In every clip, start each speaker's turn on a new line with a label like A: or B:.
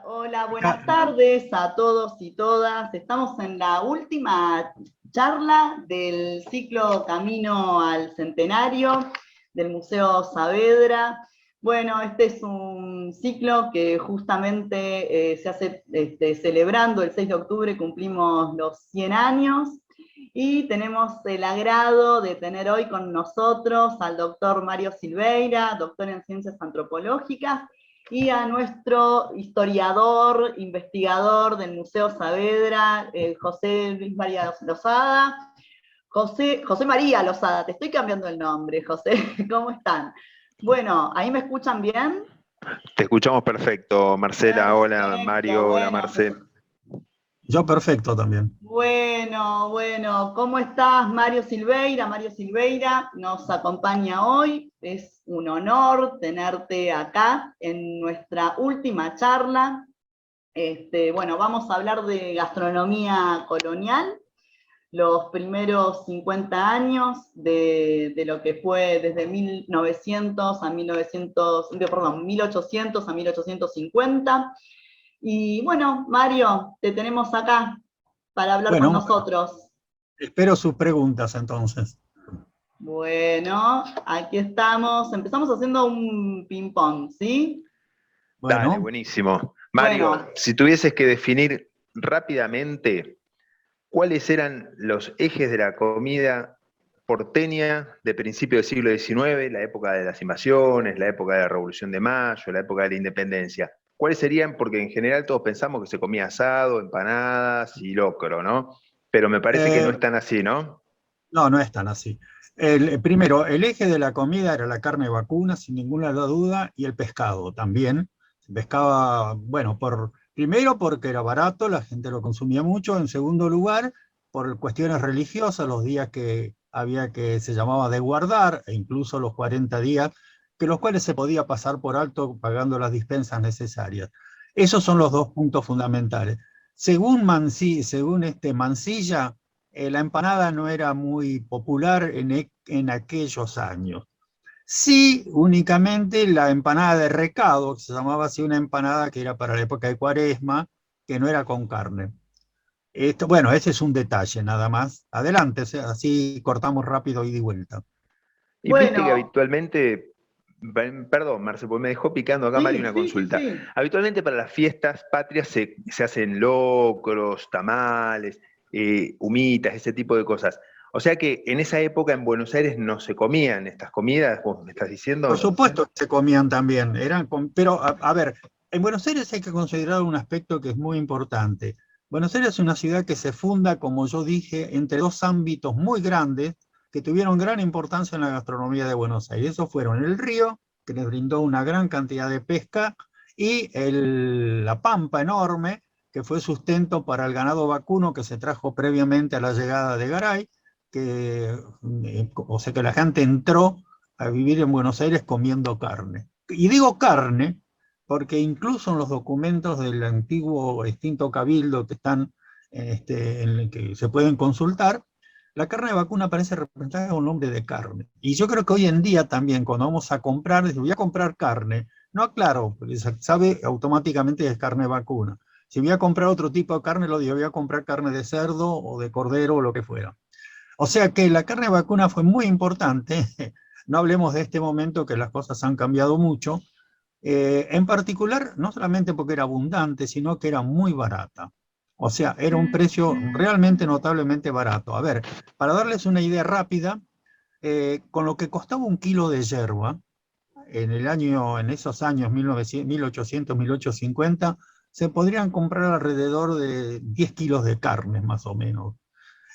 A: Hola,
B: Acá,
A: buenas tardes a todos y todas. Estamos en la última charla del ciclo Camino al Centenario del Museo Saavedra. Bueno, este es un ciclo que justamente se hace celebrando el 6 de octubre, cumplimos los 100 años, y tenemos el agrado de tener hoy con nosotros al doctor Mario Silveira, doctor en Ciencias Antropológicas, y a nuestro historiador, investigador del Museo Saavedra, José Luis María Lozada. José María Lozada, te estoy cambiando el nombre, José, ¿cómo están? Bueno, ¿ahí me escuchan bien?
C: Te escuchamos perfecto, Marcela. Hola,
A: Perfecto,
C: Mario. Hola,
A: bueno.
C: Marce.
B: yo perfecto también.
A: Bueno, ¿cómo estás, Mario Silveira? Mario Silveira nos acompaña hoy. Es un honor tenerte acá en nuestra última charla. Bueno, vamos a hablar de gastronomía colonial, los primeros 50 años de lo que fue desde 1900 a 1800 a 1850. Y bueno, Mario, te tenemos acá para hablar con
B: Bueno,
A: nosotros.
B: espero sus preguntas entonces.
A: Bueno, aquí estamos. Empezamos haciendo un ping-pong, ¿sí?
C: Dale,
B: Bueno,
C: buenísimo. Mario,
A: Bueno,
C: si tuvieses que definir rápidamente cuáles eran los ejes de la comida porteña de principio del siglo XIX, la época de las invasiones, la época de la Revolución de Mayo, la época de la Independencia. ¿Cuáles serían? Porque en general todos pensamos que se comía asado, empanadas y locro, ¿no? Pero me parece que no
B: eh,
C: es tan así, ¿no?
B: no, no es tan así. Primero, el eje de la comida era la carne vacuna, sin ninguna duda, y el pescado también. Se pescaba, bueno, primero porque era barato, la gente lo consumía mucho. En segundo lugar, por cuestiones religiosas, los días que había que se llamaba de guardar, e incluso los 40 días, que los cuales se podía pasar por alto pagando las dispensas necesarias. Esos son los dos puntos fundamentales. Según Mansilla, la empanada no era muy popular en aquellos años. Sí, únicamente la empanada de recado, que se llamaba así, una empanada que era para la época de Cuaresma, que no era con carne. Bueno, ese es un detalle nada más. Adelante, así cortamos rápido ida y vuelta.
C: Y viste que
A: bueno,
C: habitualmente, perdón, Marce, porque me dejó picando acá Mario
A: sí,
C: una
A: sí, sí,
C: consulta.
A: sí.
C: Habitualmente para las fiestas patrias se hacen locros, tamales, humitas, ese tipo de cosas. O sea que en esa época en Buenos Aires no se comían estas comidas, vos me estás
B: Por
C: diciendo.
B: supuesto que se comían también, pero a ver, en Buenos Aires hay que considerar un aspecto que es muy importante. Buenos Aires es una ciudad que se funda, como yo dije, entre dos ámbitos muy grandes que tuvieron gran importancia en la gastronomía de Buenos Aires. Esos fueron el río, que les brindó una gran cantidad de pesca, y la pampa enorme, que fue sustento para el ganado vacuno que se trajo previamente a la llegada de Garay, o sea que la gente entró a vivir en Buenos Aires comiendo carne. Y digo carne porque incluso en los documentos del antiguo extinto Cabildo que están en el que se pueden consultar, la carne de vacuna aparece representada con nombre de carne. Y yo creo que hoy en día también, cuando vamos a comprar, voy a comprar carne, no aclaro, porque se sabe automáticamente que es carne vacuna. Si voy a comprar otro tipo de carne, lo digo, voy a comprar carne de cerdo o de cordero o lo que fuera. O sea que la carne vacuna fue muy importante. No hablemos de este momento que las cosas han cambiado mucho. En particular, no solamente porque era abundante, sino que era muy barata. O sea, era un precio realmente notablemente barato. A ver, para darles una idea rápida, con lo que costaba un kilo de yerba, en esos años 1900, 1800, 1850, se podrían comprar alrededor de 10 kilos de carne, más o menos.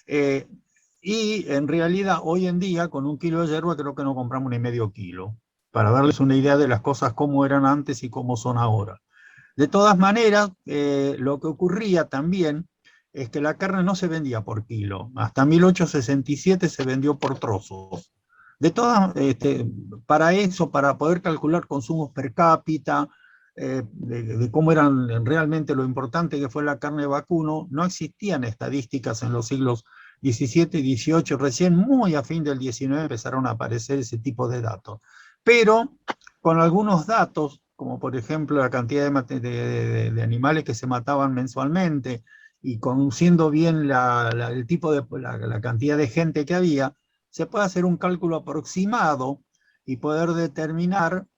B: Eh, y en realidad, hoy en día, con un kilo de yerba, creo que no compramos ni medio kilo, para darles una idea de las cosas como eran antes y cómo son ahora. De todas maneras, lo que ocurría también es que la carne no se vendía por kilo. Hasta 1867 se vendió por trozos. De todas, para eso, para poder calcular consumos per cápita, de cómo eran realmente lo importante que fue la carne de vacuno, no existían estadísticas en los siglos XVII y XVIII. Recién muy a fin del XIX empezaron a aparecer ese tipo de datos. Pero con algunos datos como por ejemplo la cantidad de animales que se mataban mensualmente, y conociendo bien el tipo de la cantidad de gente que había, se puede hacer un cálculo aproximado y poder determinar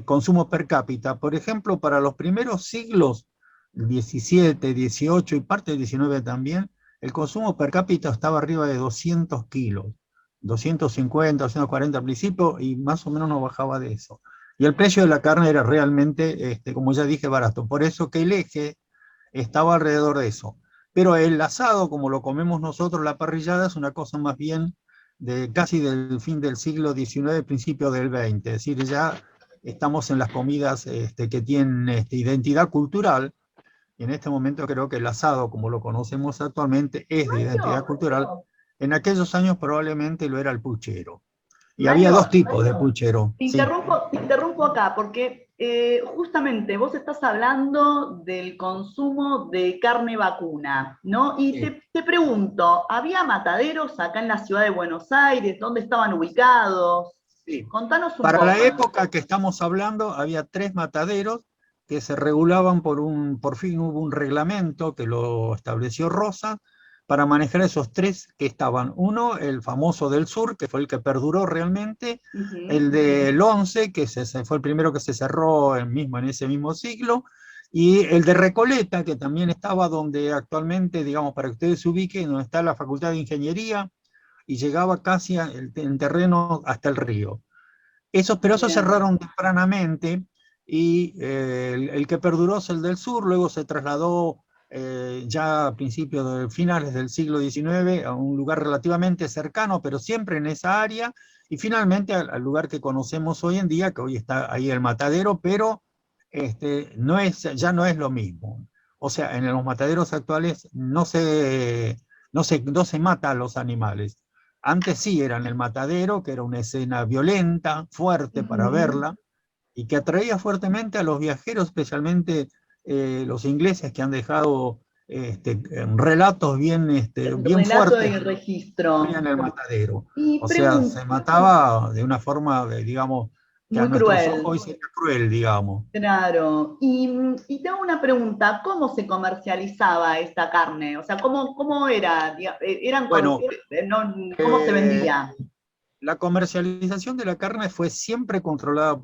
B: consumo per cápita. Por ejemplo, para los primeros siglos, 17, 18 y parte del 19 también, el consumo per cápita estaba arriba de 200 kilos, 250, 240 al principio, y más o menos no bajaba de eso. Y el precio de la carne era realmente, como ya dije, barato. Por eso que el eje estaba alrededor de eso. Pero el asado, como lo comemos nosotros, la parrillada, es una cosa más bien de casi del fin del siglo XIX, principio del XX. Es decir, ya estamos en las comidas que tienen identidad cultural, y en este momento creo que el asado, como lo conocemos actualmente, es de identidad cultural. En aquellos años probablemente lo era el puchero. Y había dos tipos de puchero.
A: Te interrumpo acá, porque justamente vos estás hablando del consumo de carne vacuna, ¿no? Y
B: Sí.
A: te pregunto, ¿había mataderos acá en la ciudad de Buenos Aires? ¿Dónde estaban ubicados?
B: Sí.
A: Contanos un
B: Para
A: poco.
B: la época que estamos hablando, había 3 mataderos que se regulaban por fin hubo un reglamento que lo estableció Rosa, para manejar esos 3 que estaban. Uno, el famoso del sur, que fue el que perduró realmente, el del 11, que fue el primero que se cerró en ese mismo siglo, y el de Recoleta, que también estaba donde actualmente, digamos, para que ustedes se ubiquen, donde está la Facultad de Ingeniería, y llegaba casi en terreno hasta el río. Pero esos
A: Bien.
B: cerraron tempranamente, y el que perduró es el del sur. Luego se trasladó ya a principios de finales del siglo XIX a un lugar relativamente cercano, pero siempre en esa área, y finalmente al lugar que conocemos hoy en día, que hoy está ahí el matadero, pero ya no es lo mismo. O sea, en los mataderos actuales no se mata a los animales. Antes sí eran el matadero, que era una escena violenta, fuerte para verla, y que atraía fuertemente a los viajeros, especialmente los ingleses, que han dejado relatos bien
A: Relato
B: fuertes
A: y
B: de lo que ocurría
A: registro.
B: en el matadero.
A: Y
B: O sea, se mataba de una forma, digamos, que a
A: muy
B: nuestros
A: cruel.
B: ojos sería cruel, digamos.
A: Claro. Y te hago una pregunta, ¿cómo se comercializaba esta carne? O sea, ¿cómo era?
B: Bueno,
A: ¿Cómo se
B: eh,
A: vendía?
B: la comercialización de la carne fue siempre controlada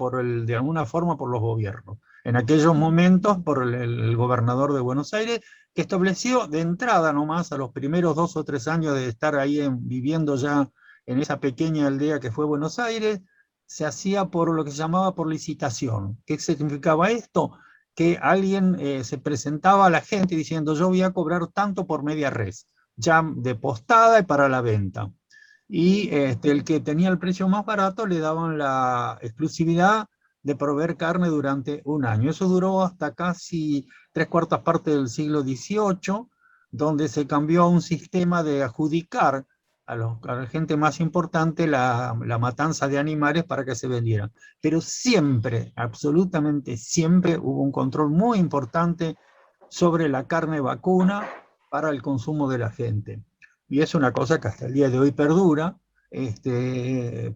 B: de alguna forma por los gobiernos. En aquellos momentos por el gobernador de Buenos Aires, que estableció de entrada nomás, a los primeros 2 o 3 años de estar ahí viviendo ya en esa pequeña aldea que fue Buenos Aires, se hacía por lo que se llamaba por licitación. ¿Qué significaba esto? Que alguien se presentaba a la gente diciendo: yo voy a cobrar tanto por media res, ya de postada y para la venta. Y el que tenía el precio más barato le daban la exclusividad de proveer carne durante un año. Eso duró hasta casi 3/4 del siglo XVIII, donde se cambió a un sistema de adjudicar a la gente más importante la matanza de animales para que se vendieran. Pero siempre, absolutamente siempre, hubo un control muy importante sobre la carne vacuna para el consumo de la gente. Y es una cosa que hasta el día de hoy perdura,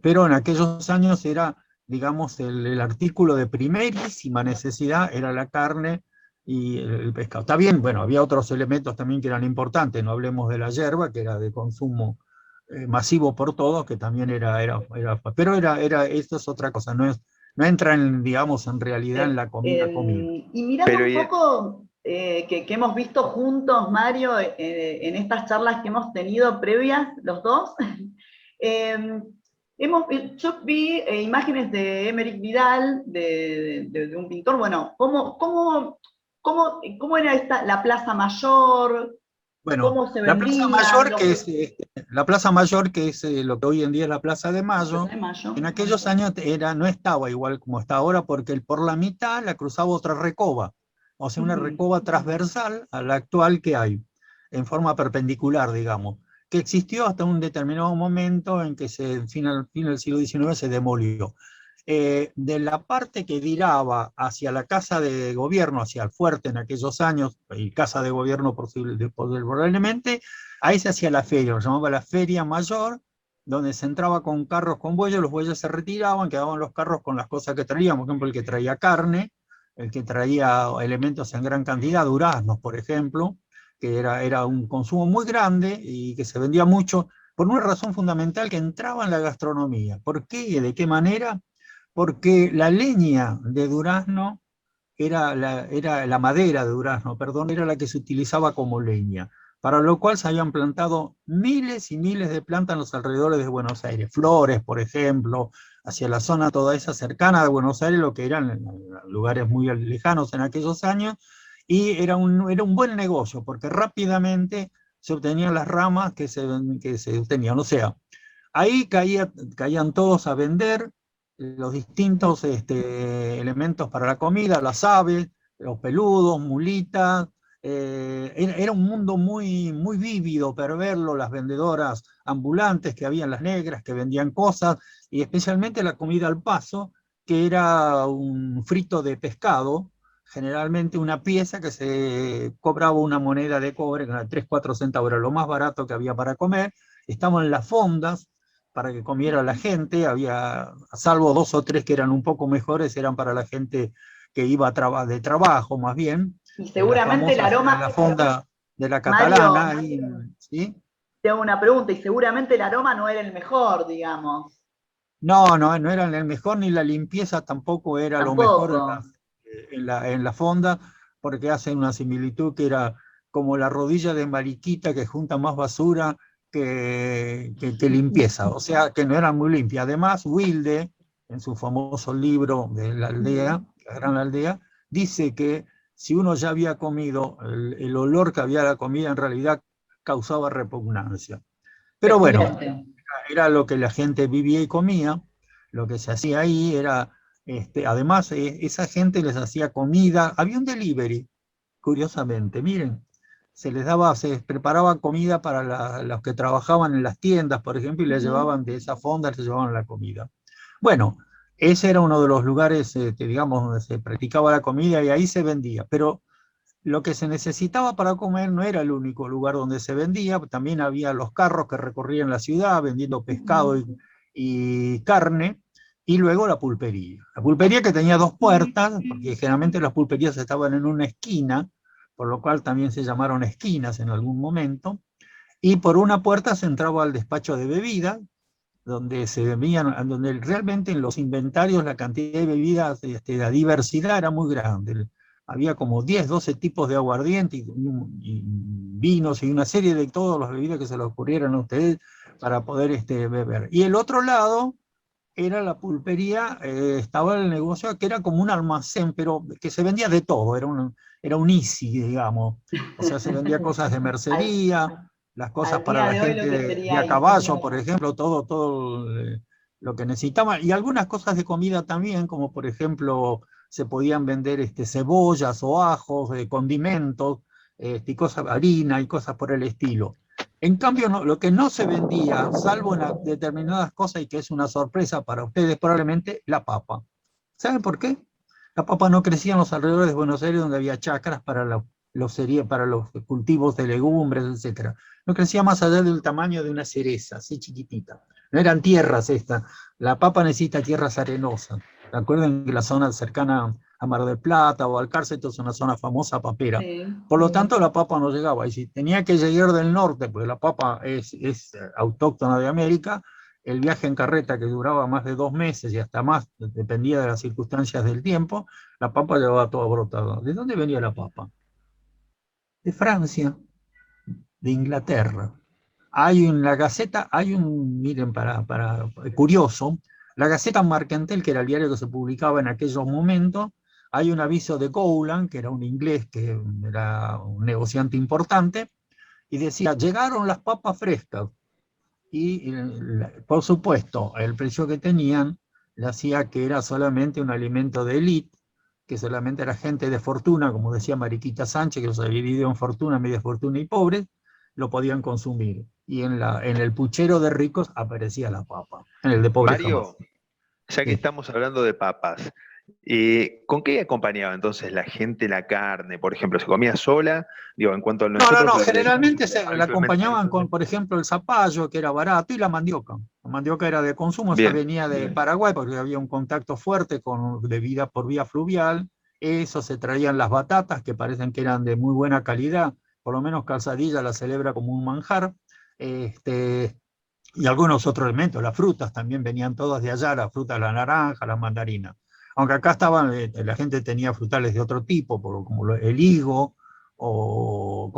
B: pero en aquellos años era, digamos, el artículo de primerísima necesidad, era la carne y el pescado. Está bien, bueno, había otros elementos también que eran importantes, no hablemos de la yerba, que era de consumo masivo por todos, que también pero esto es otra cosa, no entra digamos, en realidad en la comida.
A: Y mirando
C: Pero
A: un poco que hemos visto juntos, Mario, en estas charlas que hemos tenido previas, los dos, eh, yo vi imágenes de Emerick Vidal, de un pintor. Bueno, ¿cómo era la Plaza Mayor?
B: Bueno,
A: ¿Cómo se vendía?
B: La Plaza Mayor, que es lo que hoy en día es la Plaza de Mayo,
A: Plaza de Mayo.
B: en aquellos años no estaba igual como está ahora, porque por la mitad la cruzaba otra recoba, o sea, una recoba transversal a la actual que hay, en forma perpendicular, digamos, que existió hasta un determinado momento en que fin del siglo XIX se demolió. De la parte que viraba hacia la casa de gobierno, hacia el fuerte en aquellos años, y casa de gobierno probablemente, ahí se hacía la feria, lo llamaba la Feria Mayor, donde se entraba con carros con bueyes, los bueyes se retiraban, quedaban los carros con las cosas que traían, por ejemplo, el que traía carne, el que traía elementos en gran cantidad, duraznos, por ejemplo, que era un consumo muy grande y que se vendía mucho, por una razón fundamental que entraba en la gastronomía. ¿Por qué y de qué manera? Porque la leña de durazno era la madera de durazno, perdón, era la que se utilizaba como leña, para lo cual se habían plantado miles y miles de plantas en los alrededores de Buenos Aires, Flores, por ejemplo, hacia la zona toda esa cercana de Buenos Aires, lo que eran lugares muy lejanos en aquellos años, y era un buen negocio, porque rápidamente se obtenían las ramas que se obtenían, o sea, ahí caían todos a vender los distintos elementos para la comida, las aves, los peludos, mulitas. Era un mundo muy, muy vívido para verlo, las vendedoras ambulantes que habían, las negras que vendían cosas, y especialmente la comida al paso, que era un frito de pescado, generalmente una pieza que se cobraba una moneda de cobre, que era 3, 4 centavos, era lo más barato que había para comer. Estaban en las fondas para que comiera la gente, había, salvo 2 o 3 que eran un poco mejores, eran para la gente que iba de trabajo más bien,
A: Y seguramente el
B: en
A: aroma,
B: la fonda de la
A: Mario,
B: Catalana, ¿sí?
A: te hago una pregunta, y seguramente el aroma no era el mejor, digamos.
B: No eran el mejor, ni la limpieza tampoco era lo mejor
A: Tampoco.
B: en la fonda, porque hacen una similitud que era como la rodilla de Mariquita que junta más basura que limpieza, o sea que no eran muy limpias. Además, Wilde, en su famoso libro de la aldea, la gran aldea, dice que si uno ya había comido, el olor que había a la comida en realidad causaba repugnancia. Pero bueno,
A: Fíjate.
B: era lo que la gente vivía y comía, lo que se hacía ahí era, además esa gente les hacía comida, había un delivery, curiosamente, miren, se preparaba comida para los que trabajaban en las tiendas, por ejemplo, y les llevaban de esa fonda, les llevaban la comida. Bueno, ese era uno de los lugares, digamos, donde se practicaba la comida y ahí se vendía, pero lo que se necesitaba para comer no era el único lugar donde se vendía, también había los carros que recorrían la ciudad vendiendo pescado y carne, y luego la pulpería. La pulpería que tenía 2 puertas, porque generalmente las pulperías estaban en una esquina, por lo cual también se llamaron esquinas en algún momento, y por una puerta se entraba al despacho de bebidas, donde se vendían, donde realmente en los inventarios la cantidad de bebidas, la diversidad era muy grande. Había como 10, 12 tipos de aguardiente y vinos y una serie de todas las bebidas que se les ocurrieran a ustedes para poder beber. Y el otro lado era la pulpería, estaba el negocio que era como un almacén, pero que se vendía de todo, era un easy, digamos. O sea, se vendía cosas de mercería, las cosas
A: Al
B: para
A: día
B: la
A: de hoy lo
B: gente
A: que
B: de
A: sería
B: a
A: ahí.
B: caballo, por ejemplo, todo lo que necesitaban, y algunas cosas de comida también, como por ejemplo se podían vender cebollas o ajos, condimentos, y cosas, harina y cosas por el estilo. En cambio, lo que no se vendía, salvo en determinadas cosas, y que es una sorpresa para ustedes probablemente, la papa. ¿Saben por qué? La papa no crecía en los alrededores de Buenos Aires, donde había chacras para para los cultivos de legumbres, etc. No crecía más allá del tamaño de una cereza, así chiquitita. No eran tierras estas. La papa necesita tierras arenosas. ¿Recuerden que la zona cercana a Mar del Plata o al Cárcel es una zona famosa papera?
A: Sí.
B: Por lo tanto, la papa no llegaba. Y si tenía que llegar del norte, porque la papa es autóctona de América, el viaje en carreta que duraba más de 2 meses y hasta más, dependía de las circunstancias del tiempo, la papa llevaba toda brotada. ¿De dónde venía la papa? De Francia, de Inglaterra. En la Gaceta, miren, curioso, la Gaceta Mercantil, que era el diario que se publicaba en aquellos momentos, hay un aviso de Gowland, que era un inglés, que era un negociante importante, y decía, llegaron las papas frescas. Y por supuesto, el precio que tenían le hacía que era solamente un alimento de élite, que solamente era gente de fortuna, como decía Mariquita Sánchez, que los había dividido en fortuna, media fortuna y pobres, lo podían consumir. Y en el puchero de ricos aparecía la papa, en el de pobres jamás.
C: Mario, ya que
B: Sí.
C: estamos hablando de papas, ¿con qué acompañaba entonces la gente la carne? Por ejemplo, ¿se comía sola? Digo, en cuanto a nosotros...
B: Generalmente la
C: habitualmente...
B: acompañaban con, por ejemplo, el zapallo, que era barato, y la mandioca. La mandioca era de consumo, esa
C: Bien,
B: venía de Paraguay porque había un contacto fuerte por vía fluvial. Eso se traían las batatas, que parecen que eran de muy buena calidad, por lo menos Calzadilla la celebra como un manjar, y algunos otros elementos, las frutas también venían todas de allá, las frutas, la naranja, la mandarina. Aunque acá estaban, la gente tenía frutales de otro tipo, como el higo, o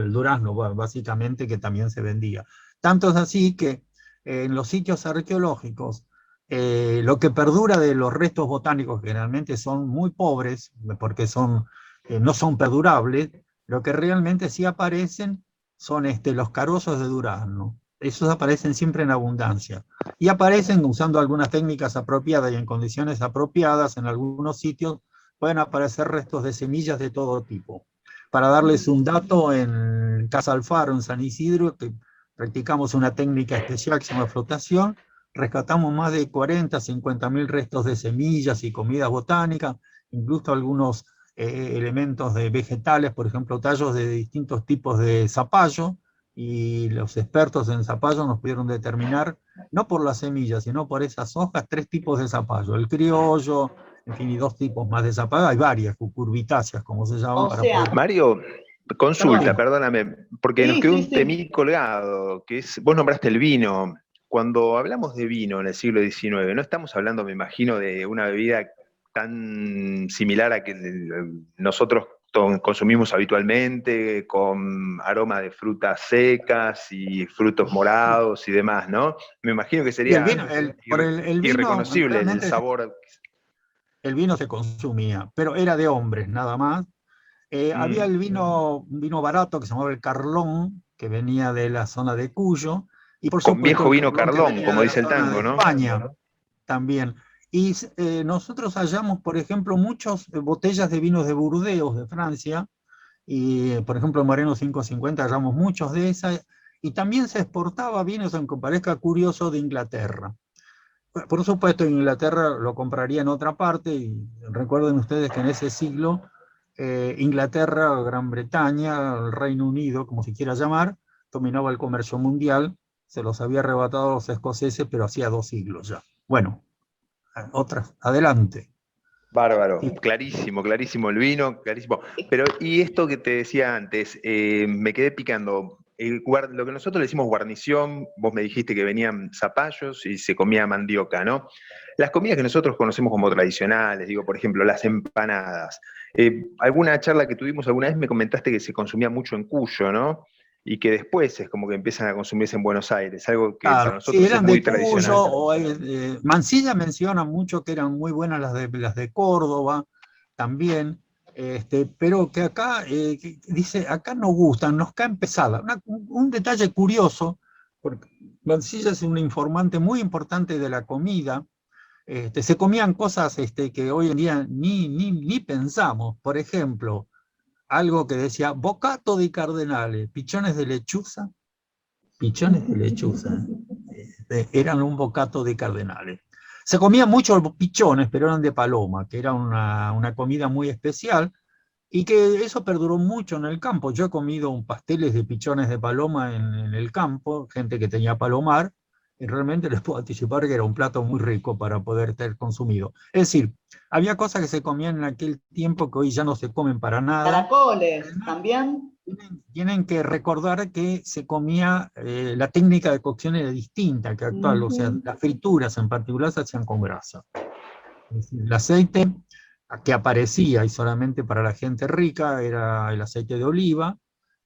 B: el durazno, básicamente, que también se vendía. Tanto es así que en los sitios arqueológicos, lo que perdura de los restos botánicos, que generalmente son muy pobres, porque no son perdurables, lo que realmente sí aparecen son los carozos de durazno. Esos aparecen siempre en abundancia. Y aparecen usando algunas técnicas apropiadas y en condiciones apropiadas en algunos sitios, pueden aparecer restos de semillas de todo tipo. Para darles un dato, en Casa Alfaro, en San Isidro, que practicamos una técnica especial que se llama flotación, rescatamos más de 40, 50 mil restos de semillas y comidas botánicas, incluso algunos elementos de vegetales, por ejemplo, tallos de distintos tipos de zapallo, y los expertos en zapallo nos pudieron determinar, no por las semillas, sino por esas hojas, 3 tipos de zapallo, el criollo, en fin, y 2 tipos más de zapallo, hay varias, cucurbitáceas, como se llaman,
A: O
B: para
A: sea,
B: poder...
C: Mario, consulta,
A: perdón.
C: perdóname, porque nos
A: Sí,
C: quedó
A: sí,
C: un
A: sí.
C: temí colgado, que es, vos nombraste el vino. Cuando hablamos de vino en el siglo XIX, no estamos hablando, me imagino, de una bebida tan similar a que nosotros consumimos habitualmente, con aroma de frutas secas y frutos morados y demás, ¿no? Me imagino que
B: Y el
C: sería
B: vino, el vino
C: irreconocible el
B: realmente,
C: sabor.
B: el vino se consumía, pero era de hombres nada más. Había
C: Mm.
B: un vino barato que se llamaba el Carlón, que venía de la zona de Cuyo, y por
C: Con
B: supuesto
C: viejo
B: el
C: vino
B: Carlón que
C: Carlón,
B: venía
C: como
B: de la
C: dice el
B: zona de
C: tango, ¿no?
B: España también. Y nosotros hallamos, por ejemplo, muchas botellas de vinos de Burdeos, de Francia, y por ejemplo en Moreno 550 hallamos muchos de esas, y también se exportaba vinos, aunque parezca curioso, de Inglaterra. Por supuesto, en Inglaterra lo compraría en otra parte, y recuerden ustedes que en ese siglo Inglaterra, Gran Bretaña, el Reino Unido, como se quiera llamar, dominaba el comercio mundial, se los había arrebatado a los escoceses, pero hacía 2 siglos ya. Bueno, otras, adelante.
C: Bárbaro,
B: Sí.
C: clarísimo, clarísimo el vino, clarísimo. Pero, y esto que te decía antes, me quedé picando. Lo que nosotros le decimos guarnición, vos me dijiste que venían zapallos y se comía mandioca, ¿no? Las comidas que nosotros conocemos como tradicionales, digo, por ejemplo, las empanadas. Alguna charla que tuvimos alguna vez me comentaste que se consumía mucho en Cuyo, ¿no? Y que después es como que empiezan a consumirse en Buenos Aires, algo que para
B: Claro, sí,
C: nosotros es
B: eran
C: muy
B: de Cuyo,
C: tradicional.
B: Mansilla menciona mucho que eran muy buenas las de Córdoba también, pero que acá, dice, acá no gustan, nos caen pesadas. Un detalle curioso, porque Mansilla es un informante muy importante de la comida. Se comían cosas que hoy en día ni pensamos. Por ejemplo, algo que decía bocato di cardenale, pichones de lechuza, eran un bocato de cardenales. Se comían mucho los pichones, pero eran de paloma, que era una comida muy especial, y que eso perduró mucho en el campo. Yo he comido pasteles de pichones de paloma en el campo, gente que tenía palomar, y realmente les puedo anticipar que era un plato muy rico para poder ser consumido. Es decir, había cosas que se comían en aquel tiempo que hoy ya no se comen para nada.
A: Caracoles, ¿también?
B: Tienen que recordar que se comía, la técnica de cocción era distinta que actual, o sea,
A: Ujú.
B: las frituras en particular se hacían con grasa. Es decir, el aceite que aparecía y solamente para la gente rica era el aceite de oliva,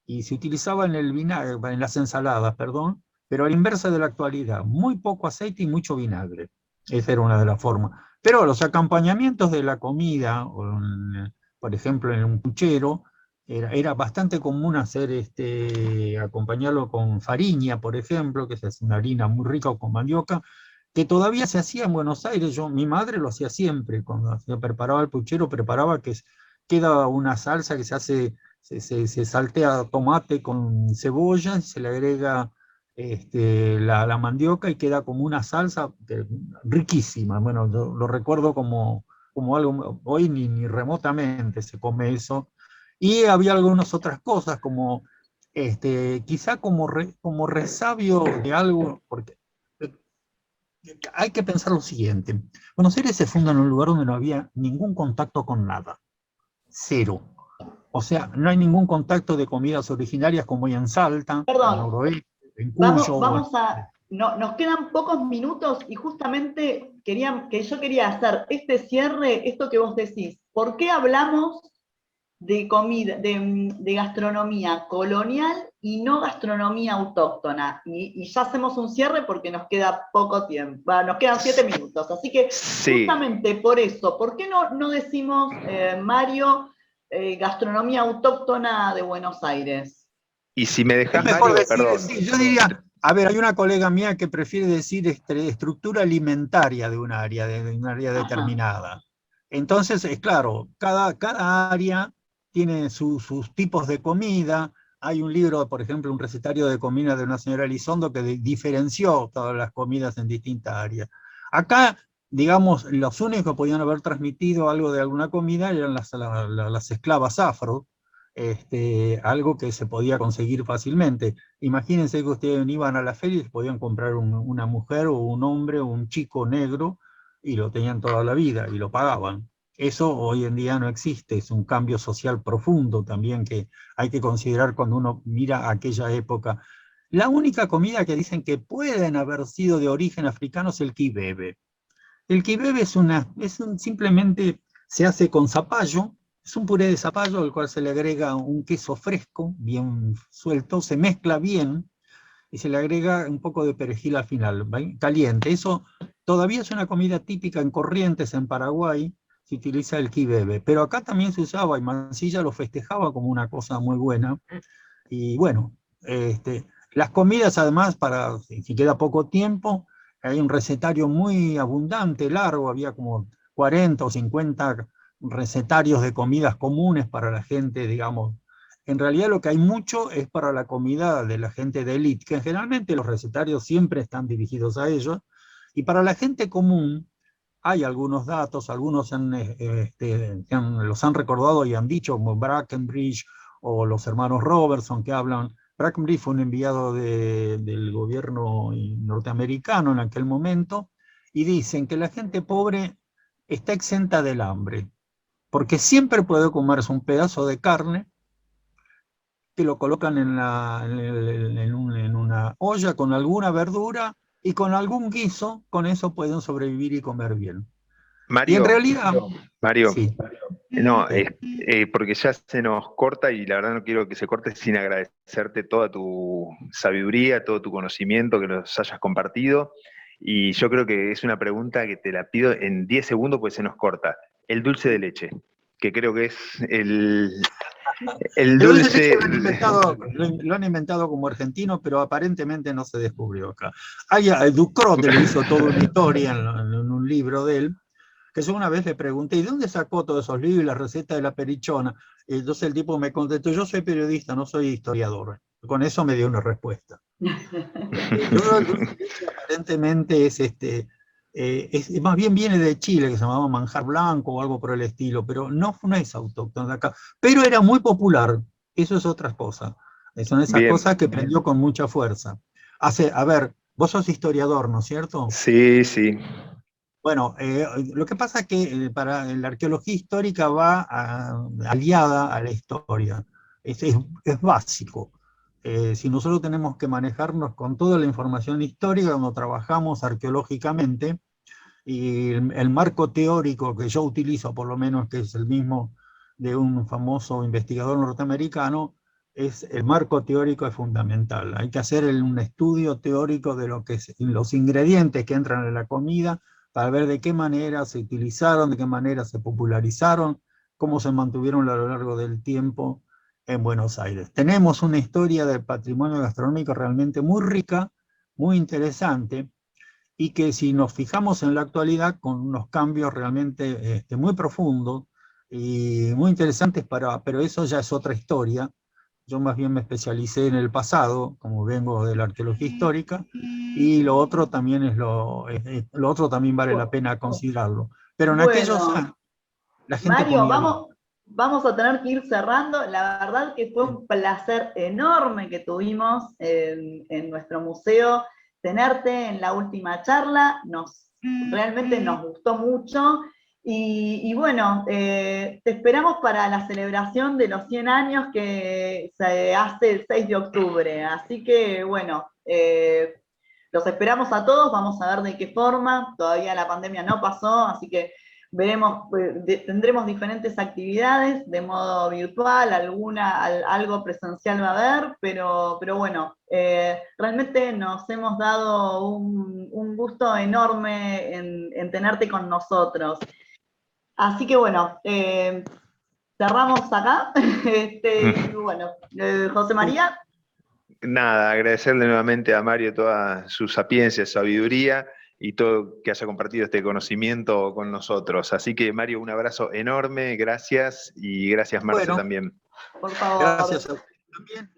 B: y se utilizaba en el vinagre, en las ensaladas, perdón, pero a la inversa de la actualidad, muy poco aceite y mucho vinagre. Esa era una de las formas. Pero los acompañamientos de la comida, por ejemplo, en un puchero, era bastante común hacer acompañarlo con fariña, por ejemplo, que es una harina muy rica, o con mandioca, que todavía se hacía en Buenos Aires. Mi madre lo hacía siempre, cuando se preparaba el puchero, preparaba que queda una salsa que se hace, se saltea tomate con cebolla, se le agrega la mandioca, y queda como una salsa riquísima. Bueno, yo lo recuerdo como algo, hoy ni remotamente se come eso. Y había algunas otras cosas, como quizá como resabio de algo, porque hay que pensar lo siguiente. Buenos Aires se funda en un lugar donde no había ningún contacto con nada. Cero. O sea, no hay ningún contacto de comidas originarias como hay en Salta, en
A: Perdón,
B: Noroeste, en Cuyo.
A: vamos a... No, nos quedan pocos minutos y justamente yo quería hacer este cierre, esto que vos decís. ¿Por qué hablamos de comida, de gastronomía colonial y no gastronomía autóctona? Y ya hacemos un cierre porque nos queda poco tiempo. Bueno, nos quedan 7 minutos. Así que justamente por eso, ¿por qué no decimos, Mario, gastronomía autóctona de Buenos Aires?
C: Y si me dejas,
B: Mario,
C: perdón.
B: Sí, yo diría, a ver, hay una colega mía que prefiere decir estructura alimentaria de un área determinada. Entonces, es claro, cada área tiene sus tipos de comida. Hay un libro, por ejemplo, un recetario de comida de una señora Elizondo que diferenció todas las comidas en distintas áreas. Acá, digamos, los únicos que podían haber transmitido algo de alguna comida eran las esclavas afro, algo que se podía conseguir fácilmente. Imagínense que ustedes iban a la feria y podían comprar una mujer o un hombre o un chico negro y lo tenían toda la vida y lo pagaban. Eso hoy en día no existe, es un cambio social profundo también que hay que considerar cuando uno mira aquella época. La única comida que dicen que pueden haber sido de origen africano es el kibebe. El kibebe simplemente se hace con zapallo. Es un puré de zapallo al cual se le agrega un queso fresco, bien suelto, se mezcla bien y se le agrega un poco de perejil al final, caliente. Eso todavía es una comida típica en Corrientes, en Paraguay, se utiliza el kibebe, pero acá también se usaba y Mansilla lo festejaba como una cosa muy buena. Y bueno, las comidas además, si queda poco tiempo, hay un recetario muy abundante, largo, había como 40 o 50 recetarios de comidas comunes para la gente, digamos. En realidad lo que hay mucho es para la comida de la gente de élite, que generalmente los recetarios siempre están dirigidos a ellos, y para la gente común hay algunos datos, algunos los han recordado y han dicho, como Brackenbridge o los hermanos Robertson, que hablan. Brackenbridge fue un enviado del gobierno norteamericano en aquel momento, y dicen que la gente pobre está exenta del hambre, porque siempre puede comerse un pedazo de carne que lo colocan en una olla con alguna verdura y con algún guiso, con eso pueden sobrevivir y comer bien. Y en realidad...
C: Mario,
B: sí.
C: No, porque ya se nos corta y la verdad no quiero que se corte sin agradecerte toda tu sabiduría, todo tu conocimiento que nos hayas compartido. Y yo creo que es una pregunta que te la pido en 10 segundos porque se nos corta. El dulce de leche, que creo que es el dulce...
B: Lo han inventado como argentino, pero aparentemente no se descubrió acá. Ducrot le hizo toda una historia en un libro de él, que yo una vez le pregunté, ¿y de dónde sacó todos esos libros y la receta de la perichona? Entonces el tipo me contestó, yo soy periodista, no soy historiador. Con eso me dio una respuesta. Aparentemente más bien viene de Chile, que se llamaba manjar blanco o algo por el estilo, pero no es autóctono de acá. Pero era muy popular, eso es otra cosa. Son esas cosas que prendió con mucha fuerza. A ver, vos sos historiador, ¿no es cierto?
C: Sí, sí.
B: Bueno, lo que pasa es que para la arqueología histórica va aliada a la historia. Es básico. Si nosotros tenemos que manejarnos con toda la información histórica cuando trabajamos arqueológicamente, y el marco teórico que yo utilizo, por lo menos, que es el mismo de un famoso investigador norteamericano, el marco teórico es fundamental. Hay que hacer un estudio teórico de lo que es los ingredientes que entran en la comida, para ver de qué manera se utilizaron, de qué manera se popularizaron, cómo se mantuvieron a lo largo del tiempo en Buenos Aires. Tenemos una historia del patrimonio gastronómico realmente muy rica, muy interesante, y que si nos fijamos en la actualidad, con unos cambios realmente muy profundos y muy interesantes, pero eso ya es otra historia. Yo más bien me especialicé en el pasado, como vengo de la arqueología histórica, y lo otro también lo otro también vale la pena considerarlo. Pero en aquellos años, la gente
A: Mario,
B: comía bien.
A: vamos a tener que ir cerrando. La verdad que fue un placer enorme que tuvimos en nuestro museo. tenerte en la última charla, realmente nos gustó mucho. Y bueno, te esperamos para la celebración de los 100 años que se hace el 6 de octubre. Así que bueno, los esperamos a todos, vamos a ver de qué forma. Todavía la pandemia no pasó, así que veremos, tendremos diferentes actividades de modo virtual, algo presencial va a haber, pero bueno, realmente nos hemos dado un gusto enorme en tenerte con nosotros. Así que bueno, cerramos acá. Bueno, José María.
C: Nada, agradecerle nuevamente a Mario toda su sapiencia, sabiduría y todo que haya compartido este conocimiento con nosotros. Así que Mario, un abrazo enorme, gracias y gracias Marce también.
A: Por favor.
B: Gracias a usted también.